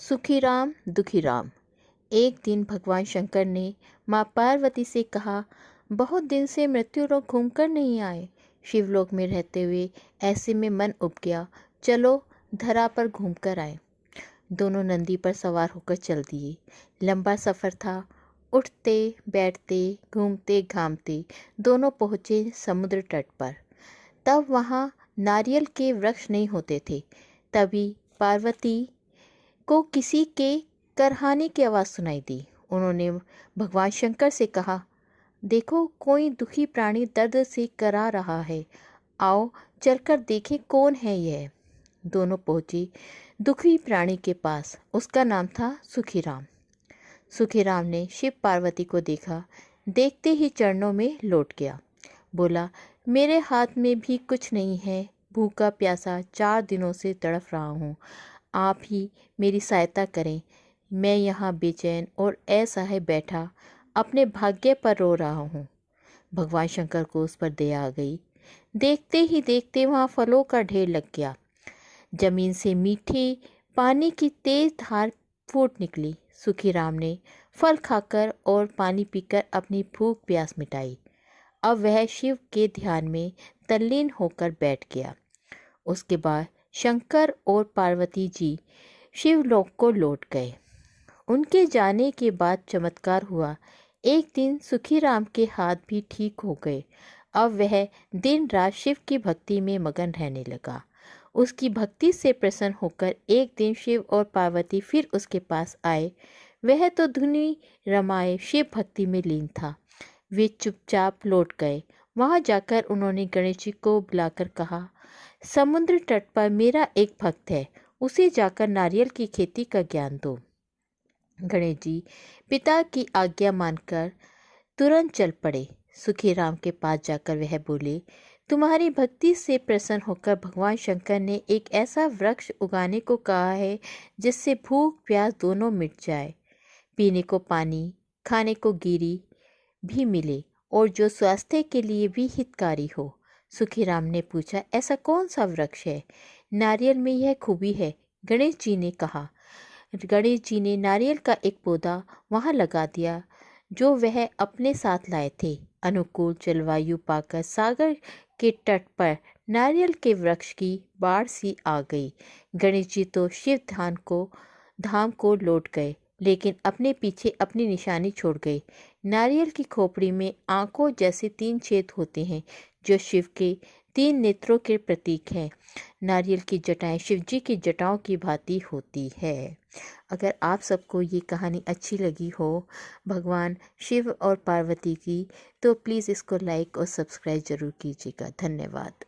सुखी राम दुखी राम। एक दिन भगवान शंकर ने माँ पार्वती से कहा, बहुत दिन से मृत्यु लोक घूमकर नहीं आए। शिवलोक में रहते हुए ऐसे में मन उब गया, चलो धरा पर घूमकर आए। दोनों नंदी पर सवार होकर चल दिए। लंबा सफ़र था। उठते बैठते घूमते घामते दोनों पहुँचे समुद्र तट पर। तब वहाँ नारियल के वृक्ष नहीं होते थे। तभी पार्वती को किसी के करहाने की आवाज़ सुनाई दी। उन्होंने भगवान शंकर से कहा, देखो कोई दुखी प्राणी दर्द से करा रहा है, आओ चलकर देखें कौन है यह। दोनों पहुंचे दुखी प्राणी के पास। उसका नाम था सुखीराम। सुखीराम ने शिव पार्वती को देखा, देखते ही चरणों में लौट गया। बोला, मेरे हाथ में भी कुछ नहीं है, भूखा प्यासा 4 दिनों से तड़फ रहा हूँ, आप ही मेरी सहायता करें। मैं यहाँ बेचैन और असहाय बैठा अपने भाग्य पर रो रहा हूँ। भगवान शंकर को उस पर दया आ गई। देखते ही देखते वहाँ फलों का ढेर लग गया। जमीन से मीठे पानी की तेज धार फूट निकली। सुखीराम ने फल खाकर और पानी पीकर अपनी भूख प्यास मिटाई। अब वह शिव के ध्यान में तल्लीन होकर बैठ गया। उसके बाद शंकर और पार्वती जी शिवलोक को लौट गए। उनके जाने के बाद चमत्कार हुआ। एक दिन सुखीराम के हाथ भी ठीक हो गए। अब वह दिन रात शिव की भक्ति में मगन रहने लगा। उसकी भक्ति से प्रसन्न होकर एक दिन शिव और पार्वती फिर उसके पास आए। वह तो धुनी रमाए शिव भक्ति में लीन था। वे चुपचाप लौट गए। वहां जाकर उन्होंने गणेश जी को बुलाकर कहा, समुद्र तट पर मेरा एक भक्त है, उसे जाकर नारियल की खेती का ज्ञान दो। गणेश जी पिता की आज्ञा मानकर तुरंत चल पड़े। सुखीराम के पास जाकर वह बोले, तुम्हारी भक्ति से प्रसन्न होकर भगवान शंकर ने एक ऐसा वृक्ष उगाने को कहा है जिससे भूख प्यास दोनों मिट जाए, पीने को पानी, खाने को गिरी भी मिले और जो स्वास्थ्य के लिए भी हितकारी हो। सुखीराम ने पूछा, ऐसा कौन सा वृक्ष है? नारियल में यह खूबी है, गणेश जी ने कहा। गणेश जी ने नारियल का एक पौधा वहां लगा दिया जो वह अपने साथ लाए थे। अनुकूल जलवायु पाकर सागर के तट पर नारियल के वृक्ष की बाढ़ सी आ गई। गणेश जी तो शिव धाम को लौट गए, लेकिन अपने पीछे अपनी निशानी छोड़ गए। नारियल की खोपड़ी में आंखों जैसे 3 छेद होते हैं जो शिव के 3 नेत्रों के प्रतीक हैं। नारियल की जटाएं शिव जी की जटाओं की भांति होती है। अगर आप सबको ये कहानी अच्छी लगी हो भगवान शिव और पार्वती की, तो प्लीज़ इसको लाइक और सब्सक्राइब ज़रूर कीजिएगा। धन्यवाद।